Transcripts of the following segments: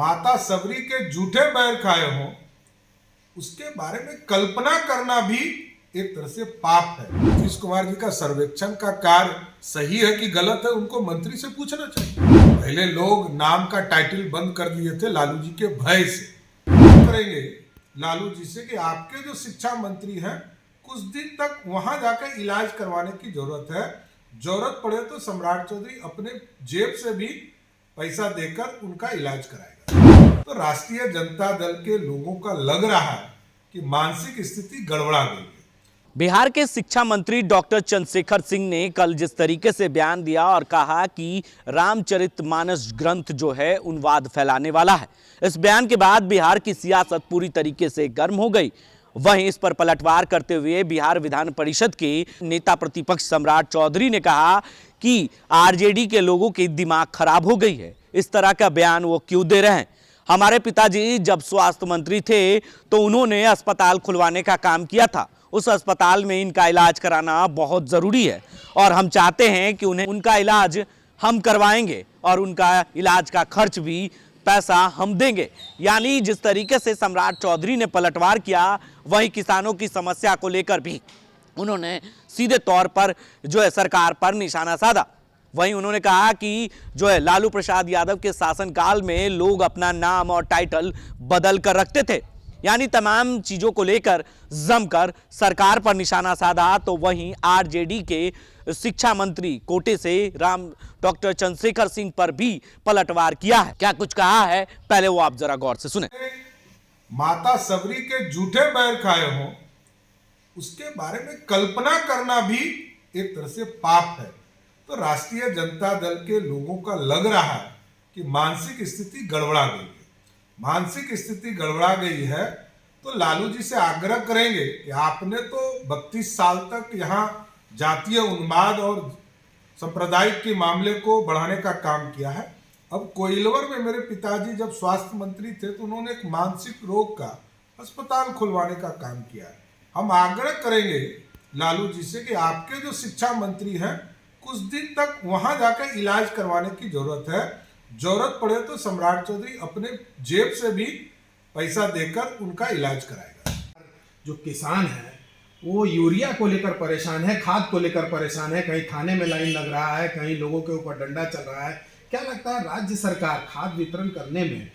माता सबरी के झूठे बैर खाए हों, उसके बारे में कल्पना करना भी एक तरह से पाप है। नीतीश कुमार जी का सर्वेक्षण का कार्य सही है कि गलत है, उनको मंत्री से पूछना चाहिए। पहले लोग नाम का टाइटल बंद कर दिए थे लालू जी के भय से। करेंगे लालू जी से कि आपके जो शिक्षा मंत्री हैं कुछ दिन तक वहां जाकर इलाज करवाने की जरूरत है, जरूरत पड़े तो सम्राट चौधरी अपने जेब से भी पैसा देकर उनका इलाज कराएगा। तो राष्ट्रीय जनता दल के लोगों का लग रहा है कि मानसिक स्थिति गड़बड़ा गई है। बिहार के शिक्षा मंत्री डॉक्टर चंद्रशेखर सिंह ने कल जिस तरीके से बयान दिया और कहा कि रामचरितमानस ग्रंथ जो है उन्माद फैलाने वाला है, इस बयान के बाद बिहार की सियासत पूरी तरीके से गर्म हो गई। वहीं इस पर पलटवार करते हुए बिहार विधान परिषद के नेता प्रतिपक्ष सम्राट चौधरी ने कहा कि आरजेडी के लोगों की दिमाग खराब हो गई है, इस तरह का बयान वो क्यों दे रहे हैं। हमारे पिताजी जब स्वास्थ्य मंत्री थे तो उन्होंने अस्पताल खुलवाने का काम किया था, उस अस्पताल में इनका इलाज कराना बहुत ज़रूरी है और हम चाहते हैं कि उनका इलाज हम करवाएंगे और उनका इलाज का खर्च भी पैसा हम देंगे। यानी जिस तरीके से सम्राट चौधरी ने पलटवार किया, वहीं किसानों की समस्या को लेकर भी उन्होंने सीधे तौर पर जो है सरकार पर निशाना साधा। वहीं उन्होंने कहा कि जो है लालू प्रसाद यादव के शासनकाल में लोग अपना नाम और टाइटल बदल कर रखते थे, यानी तमाम चीजों को लेकर जमकर सरकार पर निशाना साधा। तो वहीं आरजेडी के शिक्षा मंत्री कोटे से डॉक्टर चंद्रशेखर सिंह पर भी पलटवार किया है। क्या कुछ कहा है, पहले वो आप जरा गौर से सुने। माता सबरी के झूठे बैर खाए हों, उसके बारे में कल्पना करना भी एक तरह से पाप है। तो राष्ट्रीय जनता दल के लोगों का लग रहा है कि मानसिक स्थिति गड़बड़ा गई है। मानसिक स्थिति गड़बड़ा गई है तो लालू जी से आग्रह करेंगे कि आपने तो 32 साल तक यहाँ जातीय उन्माद और सांप्रदायिक के मामले को बढ़ाने का काम किया है। अब कोइलवर में मेरे पिताजी जब स्वास्थ्य मंत्री थे तो उन्होंने एक मानसिक रोग का अस्पताल खुलवाने का काम किया है। हम आग्रह करेंगे लालू जी से कि आपके जो शिक्षा मंत्री हैं कुछ दिन तक वहां जाकर इलाज करवाने की जरूरत है, जरूरत पड़े तो सम्राट चौधरी अपने जेब से भी पैसा देकर उनका इलाज कराएगा। जो किसान है वो यूरिया को लेकर परेशान है, खाद को लेकर परेशान है, कहीं थाने में लाइन लग रहा है, कहीं लोगों के ऊपर डंडा चल रहा है। क्या लगता है राज्य सरकार खाद वितरण करने में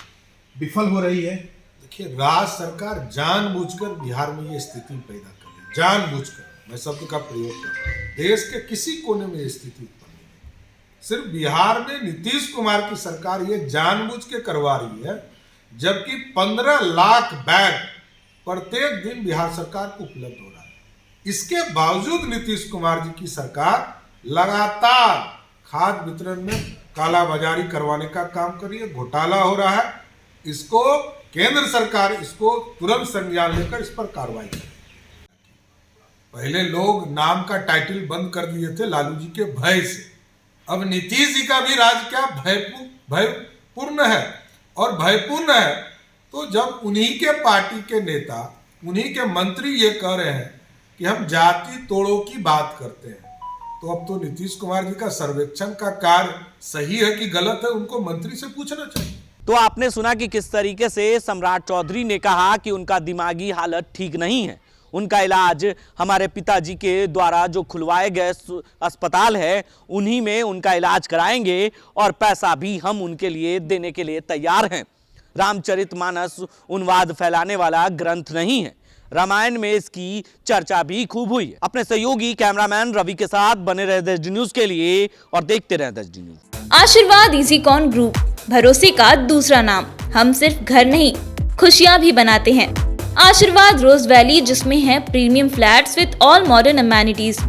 विफल हो रही है? देखिए, राज्य सरकार जानबूझकर बिहार में ये स्थिति पैदा कर रही है, जानबूझकर, मैं शब्द का प्रयोग कर रहा हूँ। देश के किसी कोने में ये स्थिति उत्पन्न नहीं, सिर्फ बिहार में नीतीश कुमार की सरकार ये जानबूझ के करवा रही है, जबकि 15 लाख बैग प्रत्येक दिन बिहार सरकार को उपलब्ध हो रहा है। इसके बावजूद नीतीश कुमार जी की सरकार लगातार खाद वितरण में कालाबाजारी करवाने का काम कर रही है, घोटाला हो रहा है। इसको केंद्र सरकार इसको तुरंत संज्ञान लेकर इस पर कार्रवाई करे। पहले लोग नाम का टाइटल बंद कर दिए थे लालू जी के भय से, अब नीतीश जी का भी राज क्या भयपूर्ण है। और भयपूर्ण है तो जब उन्हीं के पार्टी के नेता, उन्हीं के मंत्री ये कह रहे हैं कि हम जाति तोड़ों की बात करते हैं, तो अब तो नीतीश कुमार जी का सर्वेक्षण का कार्य सही है कि गलत है, उनको मंत्री से पूछना चाहिए। तो आपने सुना कि किस तरीके से सम्राट चौधरी ने कहा कि उनका दिमागी हालत ठीक नहीं है, उनका इलाज हमारे पिताजी के द्वारा जो खुलवाए गए अस्पताल है उन्हीं में उनका इलाज कराएंगे और पैसा भी हम उनके लिए देने के लिए तैयार हैं। रामचरितमानस उन्माद फैलाने वाला ग्रंथ नहीं है, रामायण में इसकी चर्चा भी खूब हुई है। अपने सहयोगी कैमरामैन रवि के साथ बने रहे देश डी न्यूज के लिए और देखते रहे देश डी न्यूज। आशीर्वाद इजीकॉन ग्रुप, भरोसे का दूसरा नाम। हम सिर्फ घर नहीं, खुशियां भी बनाते हैं। आशीर्वाद रोज वैली, जिसमें है premium flats with all modern amenities.